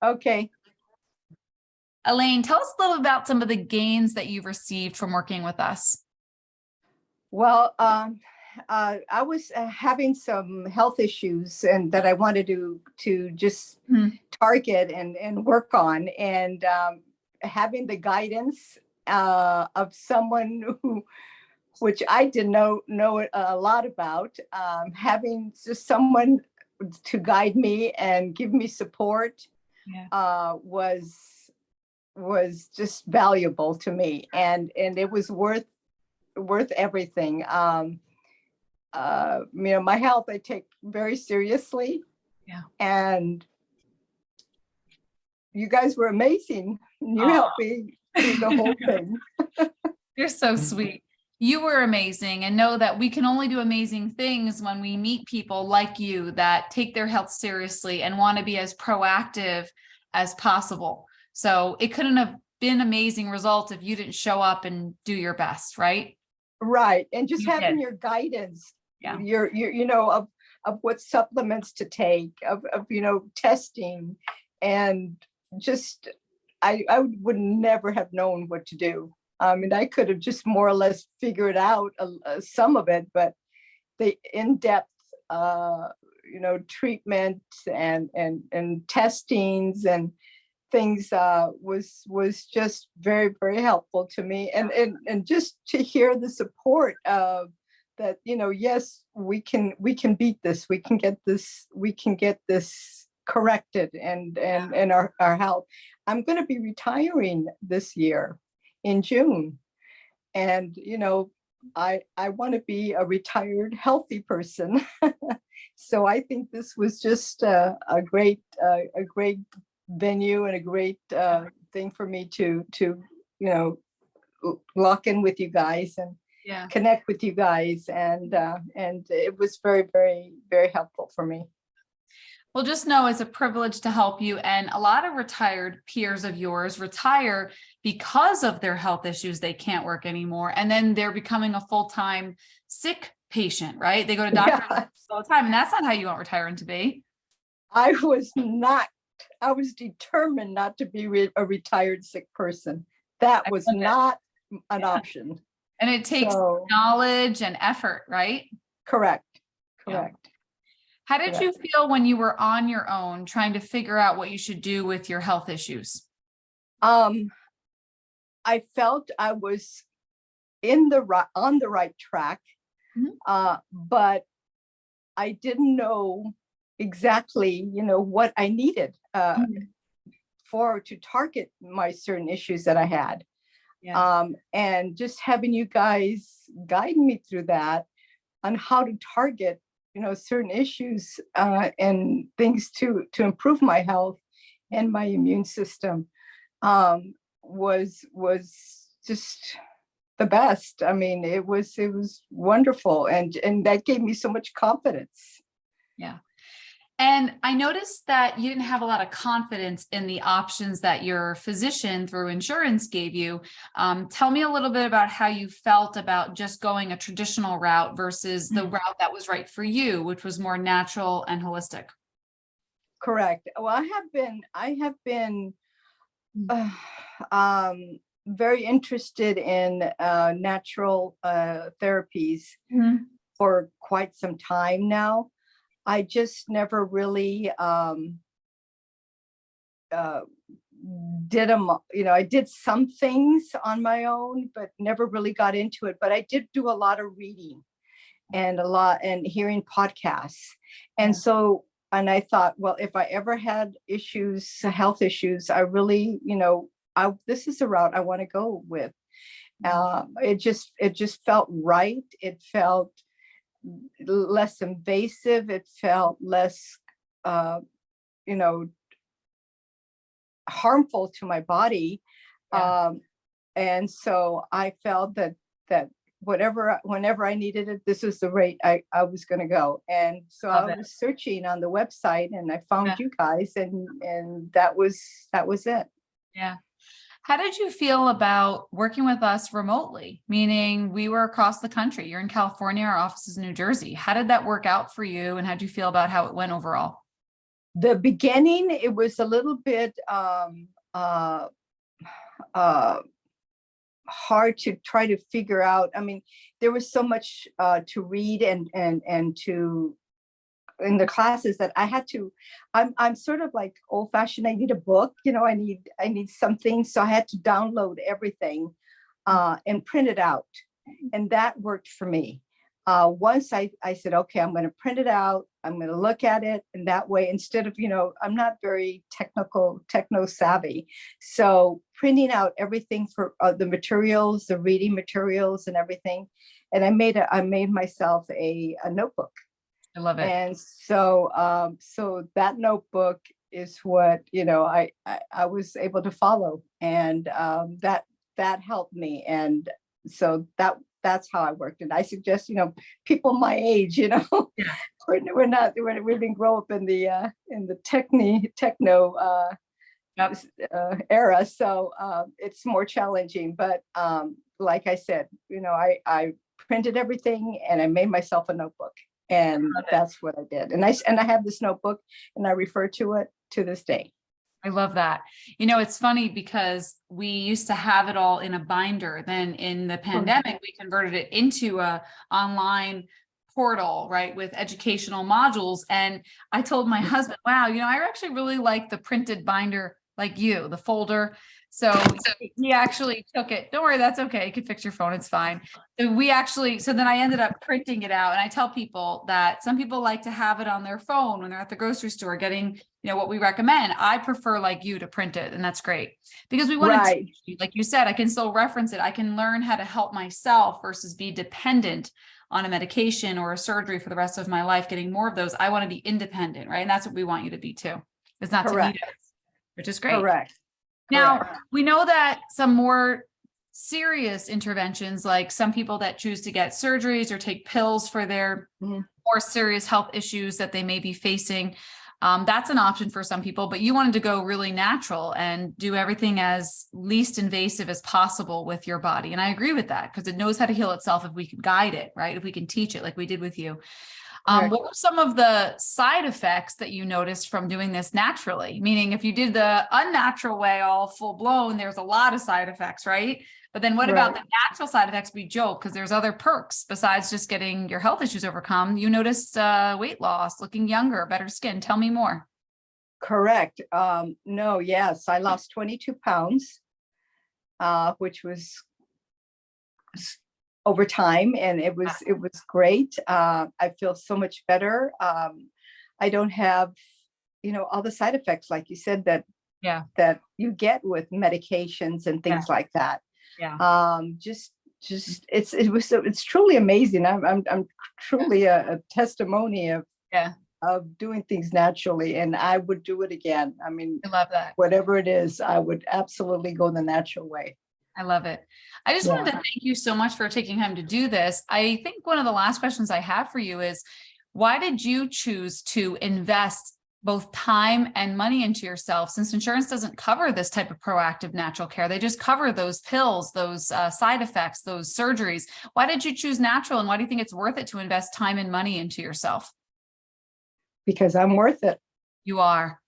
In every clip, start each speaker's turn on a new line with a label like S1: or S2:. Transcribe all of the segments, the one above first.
S1: Okay.
S2: Elaine, tell us a little about some of the gains that you've received from working with us.
S1: Well, I was having some health issues and that I wanted to just target and work on, and having the guidance of someone which I didn't know a lot about, having just someone to guide me and give me support was just valuable to me, and it was worth everything. My health I take very seriously.
S2: Yeah.
S1: And you guys were amazing. You helped me through the whole thing.
S2: You're so sweet. You were amazing, and know that we can only do amazing things when we meet people like you that take their health seriously and want to be as proactive as possible. So it couldn't have been amazing results if you didn't show up and do your best, right?
S1: Right. And just having your guidance, your of what supplements to take, of testing, and just I would never have known what to do. I mean, I could have just more or less figured out some of it, but the in-depth treatment and testings and things was just very, very helpful to me, and just to hear the support of that, yes, we can beat this, we can get this corrected, and our health. I'm going to be retiring this year in June, and I want to be a retired healthy person. So I think this was just a great venue and a great thing for me to lock in with you guys and connect with you guys, and it was very, very, very helpful for me.
S2: Well, just know it's a privilege to help you. And a lot of retired peers of yours retire because of their health issues. They can't work anymore. And then they're becoming a full-time sick patient, right? They go to doctors all the time. And that's not how you want retiring to be.
S1: I was determined not to be a retired sick person. That was not an option.
S2: And it takes knowledge and effort, right?
S1: Correct.
S2: How did you feel when you were on your own trying to figure out what you should do with your health issues?
S1: I felt I was on the right track, but I didn't know exactly, what I needed to target my certain issues that I had. And just having you guys guide me through that on how to target certain issues and things to improve my health and my immune system was just the best. I mean, it was wonderful, and that gave me so much confidence.
S2: Yeah. And I noticed that you didn't have a lot of confidence in the options that your physician through insurance gave you. Tell me a little bit about how you felt about just going a traditional route versus the route that was right for you, which was more natural and holistic.
S1: Correct. Well, I have been very interested in natural therapies for quite some time now. I just never really did them. I did some things on my own, but never really got into it. But I did do a lot of reading and hearing podcasts. And so, and I thought, well, if I ever had health issues, I really, this is the route I want to go with. It just felt right. It felt less invasive. It felt less, harmful to my body. And so I felt that whenever I needed it, this was the rate I was going to go. And so I was searching on the website, and I found you guys, and that was it.
S2: Yeah. How did you feel about working with us remotely? Meaning we were across the country. You're in California, our office is in New Jersey. How did that work out for you? And how did you feel about how it went overall?
S1: The beginning, it was a little bit hard to try to figure out. I mean, there was so much to read and to in the classes that I had to. I'm sort of like old fashioned. I need a book, I need something. So I had to download everything and print it out. And that worked for me. Once I said, okay, I'm going to print it out. I'm going to look at it. And that way, instead of, I'm not very techno savvy. So printing out everything for the materials, the reading materials and everything. And I made myself a notebook.
S2: I love it.
S1: And so, so that notebook is what, I was able to follow, and that helped me. And so that's how I worked. And I suggest, people my age,
S2: Yeah.
S1: we didn't grow up in the techno
S2: Yep.
S1: era. So it's more challenging. But like I said, I printed everything and I made myself a notebook. And that's what I did. And I have this notebook and I refer to it to this day.
S2: I love that. It's funny because we used to have it all in a binder. Then in the pandemic, we converted it into a online portal, right, with educational modules. And I told my husband, wow, I actually really like the printed binder, like you, the folder. So he actually took it. Don't worry, that's okay. You can fix your phone. It's fine. So then I ended up printing it out. And I tell people that some people like to have it on their phone when they're at the grocery store getting, what we recommend. I prefer, like you, to print it. And that's great because we want to teach you. Like you said, I can still reference it. I can learn how to help myself versus be dependent on a medication or a surgery for the rest of my life, getting more of those. I want to be independent, right? And that's what we want you to be too. It's not to need us, which is great.
S1: Correct.
S2: Now, we know that some more serious interventions, like some people that choose to get surgeries or take pills for their more serious health issues that they may be facing, that's an option for some people, but you wanted to go really natural and do everything as least invasive as possible with your body. And I agree with that because it knows how to heal itself if we can guide it, right? If we can teach it like we did with you. What were some of the side effects that you noticed from doing this naturally? Meaning if you did the unnatural way, all full blown, there's a lot of side effects, right? But then what about the natural side effects? We joke because there's other perks besides just getting your health issues overcome. You noticed weight loss, looking younger, better skin. Tell me more.
S1: Correct. No, yes, I lost 22 pounds, which was over time, and it was great. I feel so much better. I don't have, all the side effects, like you said, that you get with medications and things like that. It's truly amazing. I'm truly a testimony of doing things naturally, and I would do it again. I mean,
S2: I love that.
S1: Whatever it is, I would absolutely go the natural way.
S2: I love it. I just wanted to thank you so much for taking time to do this. I think one of the last questions I have for you is, why did you choose to invest both time and money into yourself, since insurance doesn't cover this type of proactive natural care? They just cover those pills, those side effects, those surgeries. Why did you choose natural? And why do you think it's worth it to invest time and money into yourself?
S1: Because I'm worth it.
S2: You are.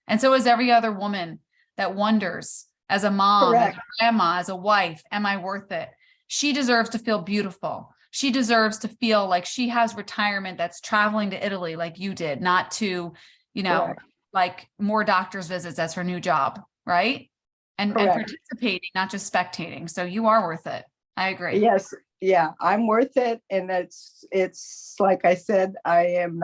S2: And so is every other woman that wonders, as a mom, as a grandma, as a wife, am I worth it? She deserves to feel beautiful. She deserves to feel like she has retirement that's traveling to Italy like you did, not to, like more doctor's visits. That's her new job, right? And participating, not just spectating. So you are worth it. I agree.
S1: Yes. Yeah, I'm worth it. And it's like I said, I am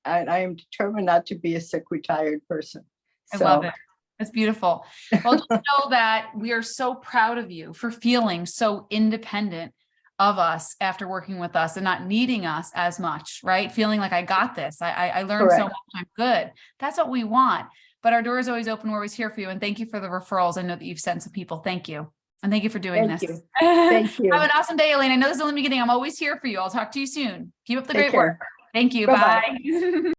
S1: determined not to be a sick, retired person.
S2: I love it. That's beautiful. Well, just know that we are so proud of you for feeling so independent of us after working with us and not needing us as much, right? Feeling like I got this. I learned so much. I'm good. That's what we want. But our door is always open. We're always here for you. And thank you for the referrals. I know that you've sent some people. Thank you. And thank you for doing this.
S1: Thank you.
S2: Have an awesome day, Elaine. I know this is only the beginning. I'm always here for you. I'll talk to you soon. Keep up the great work. Thank you.
S1: Bye-bye.
S2: Bye.